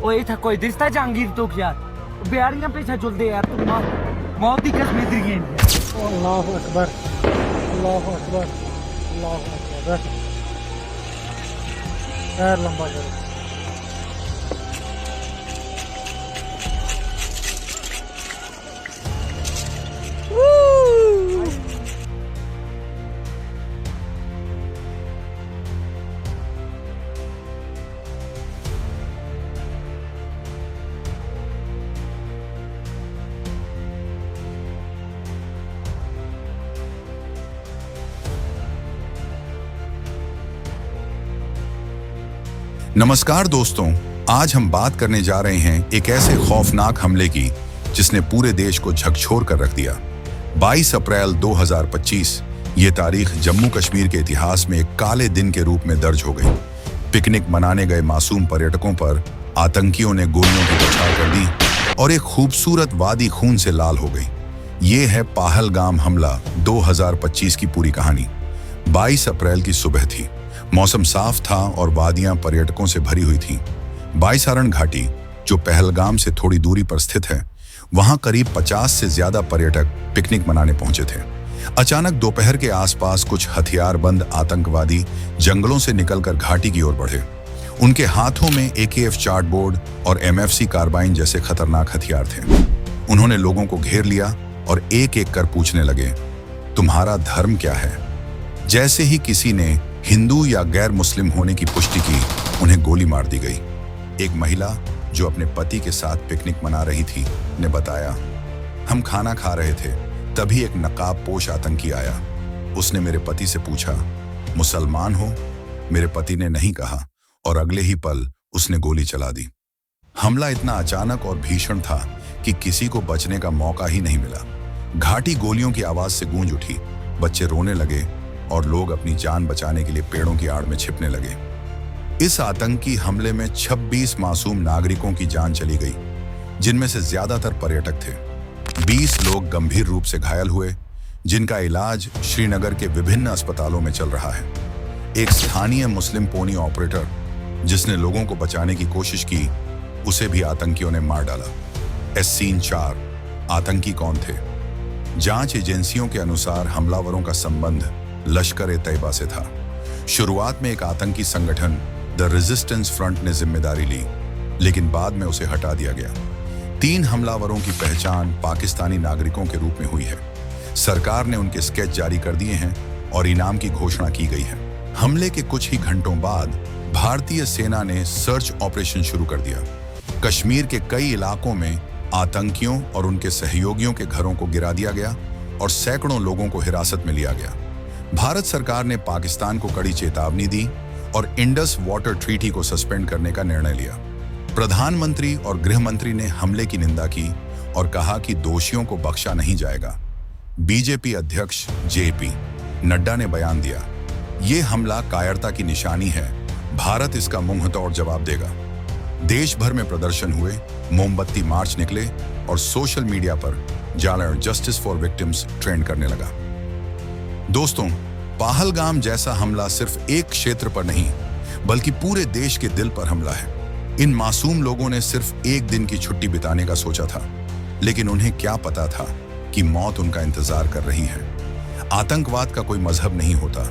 ओए था कोई दिसता जहांगीर तो यार बिहारियां पीछे चलते यार तुम मौत की कसम इधर गए अल्लाह अकबर अल्लाह अकबर अल्लाह अकबर पैर लंबा करो नमस्कार दोस्तों, आज हम बात करने जा रहे हैं एक ऐसे खौफनाक हमले की जिसने पूरे देश को झकझोर कर रख दिया। 22 अप्रैल 2025 ये तारीख जम्मू कश्मीर के इतिहास में एक काले दिन के रूप में दर्ज हो गई। पिकनिक मनाने गए मासूम पर्यटकों पर आतंकियों ने गोलियों की बौछार कर दी और एक खूबसूरत वादी खून से लाल हो गई। ये है पहलगाम हमला 2025 की पूरी कहानी। 22 अप्रैल की सुबह थी, मौसम साफ था और वादियां पर्यटकों से भरी हुई थीं। बाईसारण घाटी, जो पहलगाम से थोड़ी दूरी पर स्थित है, वहां करीब 50 से ज्यादा पर्यटक पिकनिक मनाने पहुंचे थे। अचानक दोपहर के आसपास कुछ हथियारबंद आतंकवादी जंगलों से निकलकर घाटी की ओर बढ़े। उनके हाथों में AKF चार्टबोर्ड और MFC कार्बाइन जैसे खतरनाक हथियार थे। उन्होंने लोगों को घेर लिया और एक एक कर पूछने लगे, तुम्हारा धर्म क्या है? जैसे ही किसी ने हिंदू या गैर मुस्लिम होने की पुष्टि की, उन्हें गोली मार दी गई। एक महिला जो अपने पति के साथ पिकनिक मना रही थी ने बताया, हम खाना खा रहे थे, तभी एक नकाबपोश आतंकी आया। उसने मेरे पति से पूछा, मुसलमान हो? मेरे पति ने नहीं कहा और अगले ही पल उसने गोली चला दी। हमला इतना अचानक और भीषण था कि किसी को बचने का मौका ही नहीं मिला। घाटी गोलियों की आवाज से गूंज उठी, बच्चे रोने लगे और लोग अपनी जान बचाने के लिए पेड़ों की आड़ में छिपने लगे। इस आतंकी हमले में 26 मासूम नागरिकों की जान चली गई, जिनमें से ज्यादातर पर्यटक थे। 20 लोग गंभीर रूप से घायल हुए, जिनका इलाज श्रीनगर के विभिन्न अस्पतालों में चल रहा है। एक स्थानीय मुस्लिम पोनी ऑपरेटर जिसने लोगों को बचाने की कोशिश की, उसे भी आतंकियों ने मार डाला। सीन 4 आतंकी कौन थे? जांच एजेंसियों के अनुसार हमलावरों का संबंध लश्कर-ए-तैयबा से था। शुरुआत में एक आतंकी संगठन द रेजिस्टेंस फ्रंट ने जिम्मेदारी ली, लेकिन बाद में उसे हटा दिया गया। 3 हमलावरों की पहचान पाकिस्तानी नागरिकों के रूप में हुई है। सरकार ने उनके स्केच जारी कर दिए हैं और इनाम की घोषणा की गई है। हमले के कुछ ही घंटों बाद भारतीय सेना ने सर्च ऑपरेशन शुरू कर दिया। कश्मीर के कई इलाकों में आतंकियों और उनके सहयोगियों के घरों को गिरा दिया गया और सैकड़ों लोगों को हिरासत में लिया गया। भारत सरकार ने पाकिस्तान को कड़ी चेतावनी दी और इंडस वाटर ट्रीटी को सस्पेंड करने का निर्णय लिया। प्रधानमंत्री और गृह मंत्री ने हमले की निंदा की और कहा कि दोषियों को बख्शा नहीं जाएगा। बीजेपी अध्यक्ष JP नड्डा ने बयान दिया, ये हमला कायरता की निशानी है, भारत इसका मुंहतोड़ जवाब देगा। देश भर में प्रदर्शन हुए, मोमबत्ती मार्च निकले और सोशल मीडिया पर जालर जस्टिस फॉर विक्टिम्स ट्रेंड करने लगा। दोस्तों, पहलगाम जैसा हमला सिर्फ एक क्षेत्र पर नहीं, बल्कि पूरे देश के दिल पर हमला है। इन मासूम लोगों ने सिर्फ एक दिन की छुट्टी बिताने का सोचा था, लेकिन उन्हें क्या पता था कि मौत उनका इंतजार कर रही है। आतंकवाद का कोई मजहब नहीं होता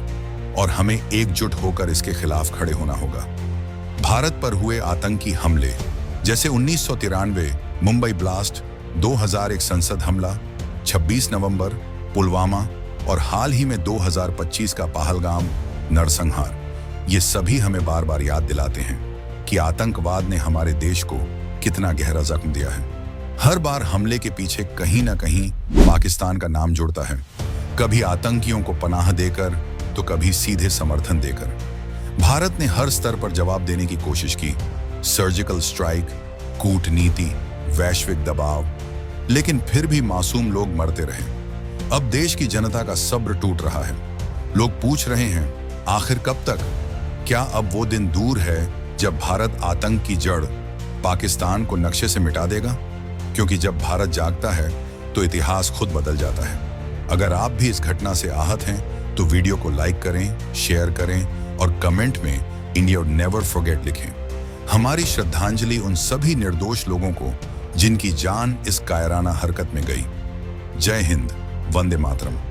और हमें एकजुट होकर इसके खिलाफ खड़े होना होगा। भारत पर हुए आतंकी हमले जैसे 1993 मुंबई ब्लास्ट, 2001 संसद हमला, 26 नवंबर पुलवामा और हाल ही में 2025 का पहलगाम नरसंहार, ये सभी हमें बार बार याद दिलाते हैं कि आतंकवाद ने हमारे देश को कितना गहरा जख्म दिया है। हर बार हमले के पीछे कहीं ना कहीं पाकिस्तान का नाम जुड़ता है, कभी आतंकियों को पनाह देकर तो कभी सीधे समर्थन देकर। भारत ने हर स्तर पर जवाब देने की कोशिश की, सर्जिकल स्ट्राइक, कूटनीति, वैश्विक दबाव, लेकिन फिर भी मासूम लोग मरते रहे। अब देश की जनता का सब्र टूट रहा है। लोग पूछ रहे हैं, आखिर कब तक? क्या अब वो दिन दूर है जब भारत आतंक की जड़ पाकिस्तान को नक्शे से मिटा देगा? क्योंकि जब भारत जागता है तो इतिहास खुद बदल जाता है। अगर आप भी इस घटना से आहत हैं तो वीडियो को लाइक करें, शेयर करें और कमेंट में इंडिया नेवर फॉरगेट लिखें। हमारी श्रद्धांजलि उन सभी निर्दोष लोगों को जिनकी जान इस कायराना हरकत में गई। जय हिंद, वंदे मातरम।